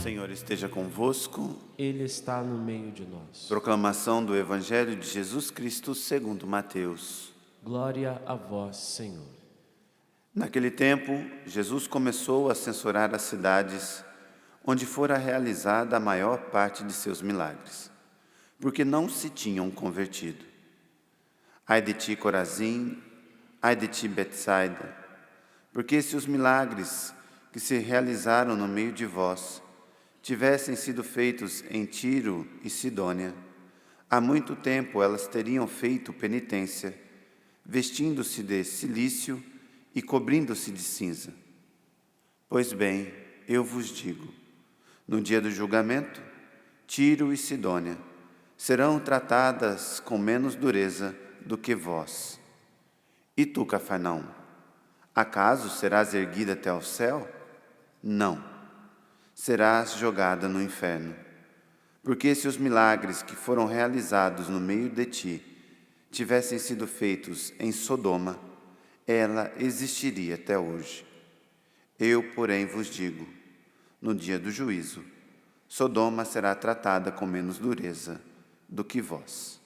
Senhor esteja convosco. Ele está no meio de nós. Proclamação do Evangelho de Jesus Cristo segundo Mateus. Glória a vós, Senhor. Naquele tempo, Jesus começou a censurar as cidades onde fora realizada a maior parte de seus milagres, porque não se tinham convertido. Ai de ti, Corazim, ai de ti, Betsaida, porque se os milagres que se realizaram no meio de vós tivessem sido feitos em Tiro e Sidônia, há muito tempo elas teriam feito penitência, vestindo-se de cilício e cobrindo-se de cinza. Pois bem, eu vos digo, no dia do julgamento, Tiro e Sidônia serão tratadas com menos dureza do que vós. E tu, Cafarnaum, acaso serás erguida até ao céu? Não. Serás jogada no inferno. Porque se os milagres que foram realizados no meio de ti tivessem sido feitos em Sodoma, ela existiria até hoje. Eu, porém, vos digo, no dia do juízo, Sodoma será tratada com menos dureza do que vós.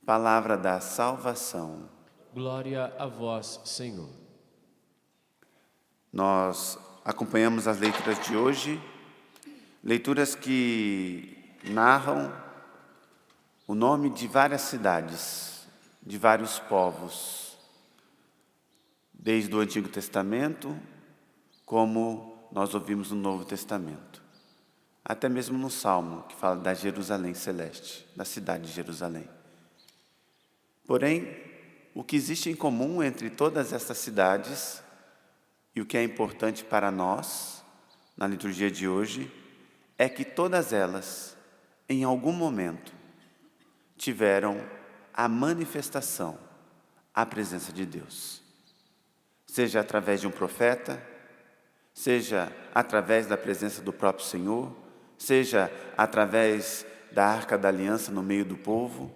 Palavra da salvação. Glória a vós, Senhor. Nós acompanhamos as leituras de hoje, leituras que narram o nome de várias cidades, de vários povos, desde o Antigo Testamento, como nós ouvimos no Novo Testamento, até mesmo no Salmo, que fala da Jerusalém celeste, da cidade de Jerusalém. Porém, o que existe em comum entre todas essas cidades e o que é importante para nós, na liturgia de hoje, é que todas elas, em algum momento, tiveram a manifestação, a presença de Deus. Seja através de um profeta, seja através da presença do próprio Senhor, seja através da Arca da Aliança no meio do povo.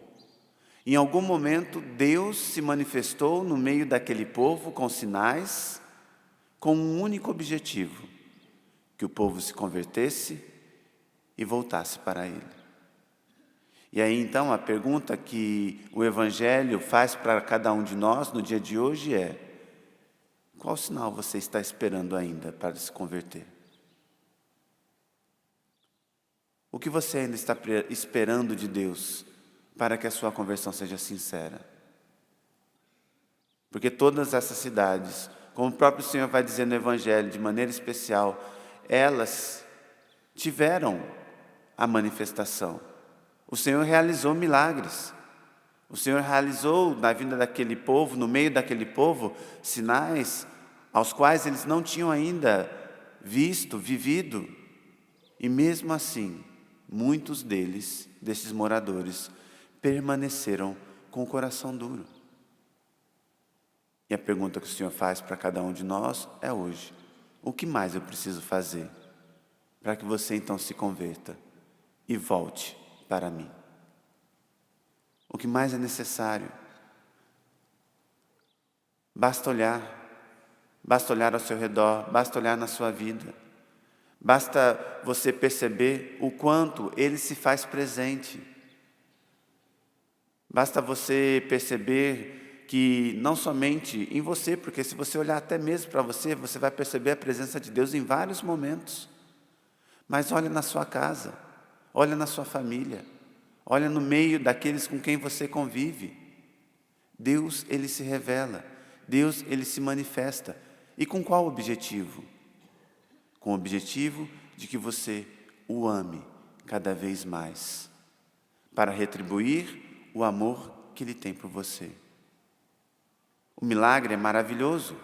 Em algum momento, Deus se manifestou no meio daquele povo com sinais, com um único objetivo: que o povo se convertesse e voltasse para Ele. E aí então a pergunta que o Evangelho faz para cada um de nós no dia de hoje é: qual sinal você está esperando ainda para se converter? O que você ainda está esperando de Deus para que a sua conversão seja sincera? Porque todas essas cidades, como o próprio Senhor vai dizer no Evangelho de maneira especial, elas tiveram a manifestação. O Senhor realizou milagres. O Senhor realizou na vida daquele povo, no meio daquele povo, sinais aos quais eles não tinham ainda visto, vivido. E mesmo assim, muitos deles, desses moradores, permaneceram com o coração duro. E a pergunta que o Senhor faz para cada um de nós é hoje: o que mais eu preciso fazer para que você então se converta e volte para mim? O que mais é necessário? Basta olhar ao seu redor, basta olhar na sua vida, basta você perceber o quanto Ele se faz presente. Basta você perceber que não somente em você, porque se você olhar até mesmo para você, você vai perceber a presença de Deus em vários momentos. Mas olha na sua casa, olha na sua família, olha no meio daqueles com quem você convive. Deus, Ele se revela, Deus, Ele se manifesta. E com qual objetivo? Com o objetivo de que você o ame cada vez mais, para retribuir o amor que Ele tem por você. O milagre é maravilhoso,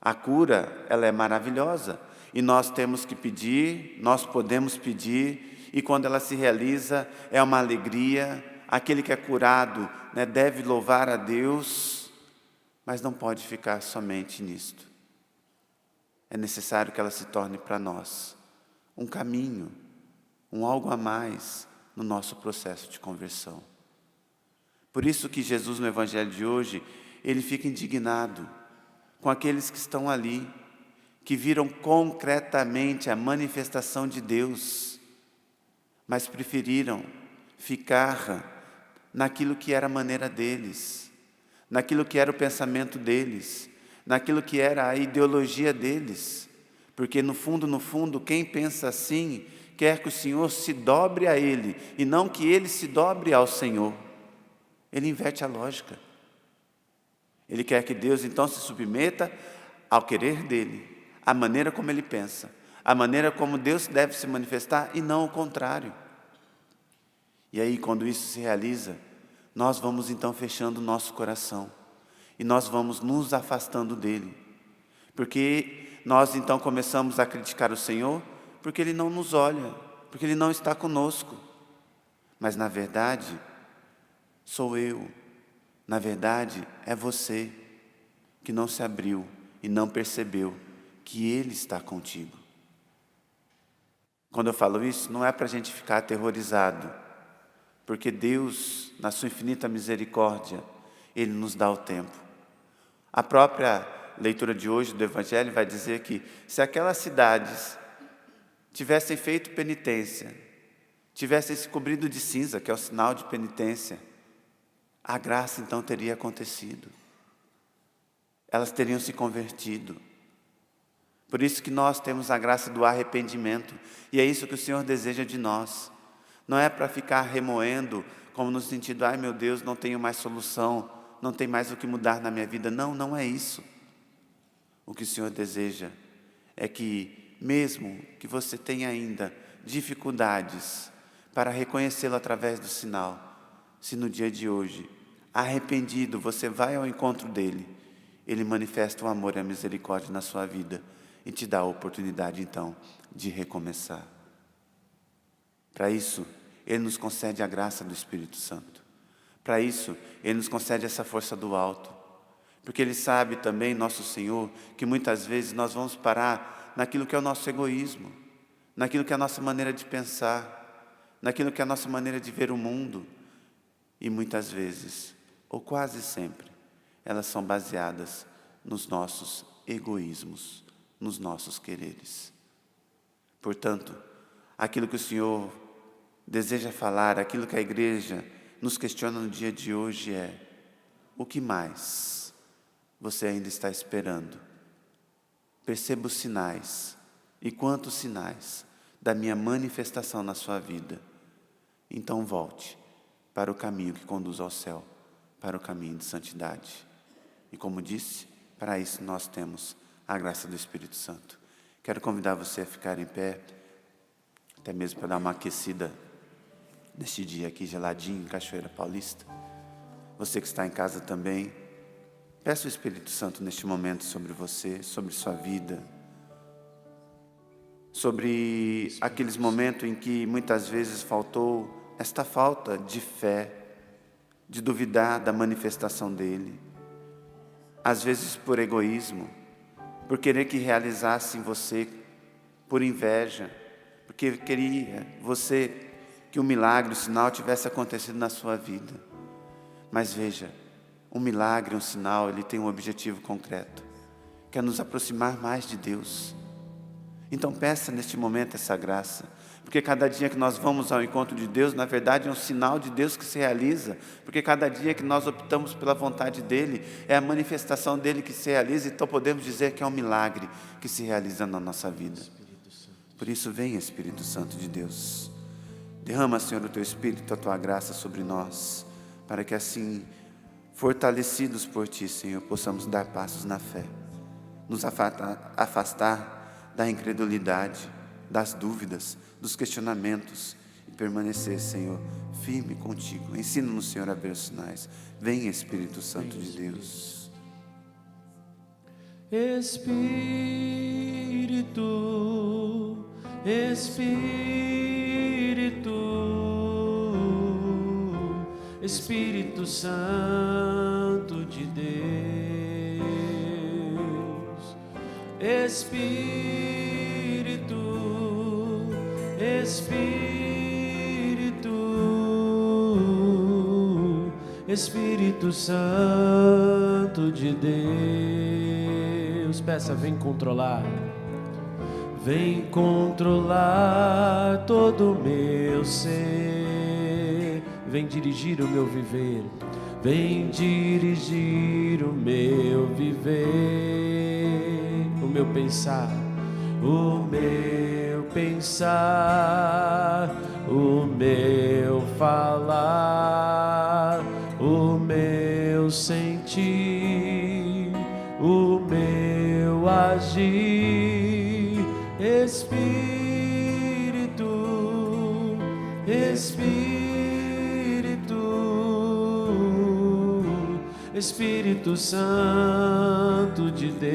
a cura, ela é maravilhosa, e nós temos que pedir, nós podemos pedir, e quando ela se realiza, é uma alegria. Aquele que é curado, deve louvar a Deus, mas não pode ficar somente nisto. É necessário que ela se torne para nós um caminho, um algo a mais no nosso processo de conversão. Por isso que Jesus, no Evangelho de hoje, Ele fica indignado com aqueles que estão ali, que viram concretamente a manifestação de Deus, mas preferiram ficar naquilo que era a maneira deles, naquilo que era o pensamento deles, naquilo que era a ideologia deles, porque no fundo, quem pensa assim, quer que o Senhor se dobre a ele, e não que ele se dobre ao Senhor. Ele inverte a lógica. Ele quer que Deus então se submeta ao querer dele, à maneira como ele pensa, à maneira como Deus deve se manifestar, e não o contrário. E aí, quando isso se realiza, nós vamos então fechando o nosso coração, e nós vamos nos afastando dele, porque nós então começamos a criticar o Senhor, porque Ele não nos olha, porque Ele não está conosco. Mas na verdade, sou eu, na verdade é você, que não se abriu e não percebeu que Ele está contigo. Quando eu falo isso, não é para a gente ficar aterrorizado, porque Deus, na sua infinita misericórdia, Ele nos dá o tempo. A própria leitura de hoje do Evangelho vai dizer que se aquelas cidades tivessem feito penitência, tivessem se cobrido de cinza, que é o sinal de penitência, a graça então teria acontecido. Elas teriam se convertido. Por isso que nós temos a graça do arrependimento, e é isso que o Senhor deseja de nós. Não é para ficar remoendo, como no sentido, ai meu Deus, não tenho mais solução, não tem mais o que mudar na minha vida. Não, não é isso. O que o Senhor deseja é que, mesmo que você tenha ainda dificuldades para reconhecê-lo através do sinal, se no dia de hoje, arrependido, você vai ao encontro dele, ele manifesta o amor e a misericórdia na sua vida e te dá a oportunidade, então, de recomeçar. Para isso, ele nos concede a graça do Espírito Santo. Para isso, ele nos concede essa força do alto. Porque Ele sabe também, nosso Senhor, que muitas vezes nós vamos parar naquilo que é o nosso egoísmo, naquilo que é a nossa maneira de pensar, naquilo que é a nossa maneira de ver o mundo. E muitas vezes, ou quase sempre, elas são baseadas nos nossos egoísmos, nos nossos quereres. Portanto, aquilo que o Senhor deseja falar, aquilo que a igreja nos questiona no dia de hoje é: o que mais você ainda está esperando? Perceba os sinais, e quantos sinais da minha manifestação na sua vida. Então volte para o caminho que conduz ao céu, para o caminho de santidade. E como disse, para isso nós temos a graça do Espírito Santo. Quero convidar você a ficar em pé, até mesmo para dar uma aquecida neste dia aqui geladinho em Cachoeira Paulista. Você que está em casa também, peça o Espírito Santo neste momento sobre você, sobre sua vida, sobre aqueles momentos em que muitas vezes faltou esta falta de fé, de duvidar da manifestação dele, às vezes por egoísmo, por querer que realizasse em você, por inveja, porque queria você que o milagre, o sinal tivesse acontecido na sua vida. Mas veja, um milagre, um sinal, ele tem um objetivo concreto, que é nos aproximar mais de Deus. Então peça neste momento essa graça, porque cada dia que nós vamos ao encontro de Deus, na verdade é um sinal de Deus que se realiza, porque cada dia que nós optamos pela vontade dEle, é a manifestação dEle que se realiza, então podemos dizer que é um milagre que se realiza na nossa vida. Por isso vem Espírito Santo de Deus, derrama, Senhor, o Teu Espírito, a Tua graça sobre nós, para que assim, fortalecidos por Ti, Senhor, possamos dar passos na fé, nos afastar da incredulidade, das dúvidas, dos questionamentos e permanecer, Senhor, firme contigo. Ensina-nos, Senhor, a ver os sinais. Vem, Espírito Santo de Deus. Espírito, Espírito, Espírito Santo de Deus, Espírito, Espírito, Espírito Santo de Deus. Peça, vem controlar. vem controlar todo o meu ser, vem dirigir o meu viver, vem dirigir o meu viver, o meu pensar, o meu falar, o meu sentir, o meu agir. Espírito, Espírito, Espírito Santo de Deus,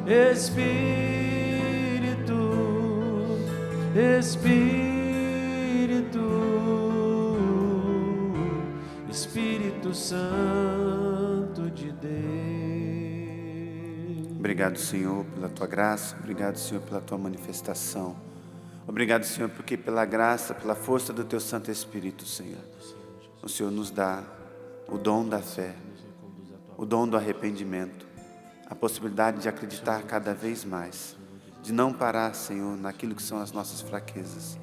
Espírito, Espírito, Espírito Santo de Deus. Obrigado, Senhor, pela Tua graça. Obrigado, Senhor, pela Tua manifestação. Obrigado, Senhor, porque pela graça, pela força do Teu Santo Espírito, Senhor, o Senhor nos dá o dom da fé, o dom do arrependimento, a possibilidade de acreditar cada vez mais, de não parar, Senhor, naquilo que são as nossas fraquezas,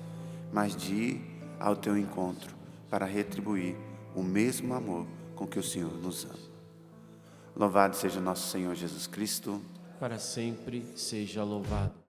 mas de ir ao Teu encontro para retribuir o mesmo amor com que o Senhor nos ama. Louvado seja o nosso Senhor Jesus Cristo. Para sempre seja louvado.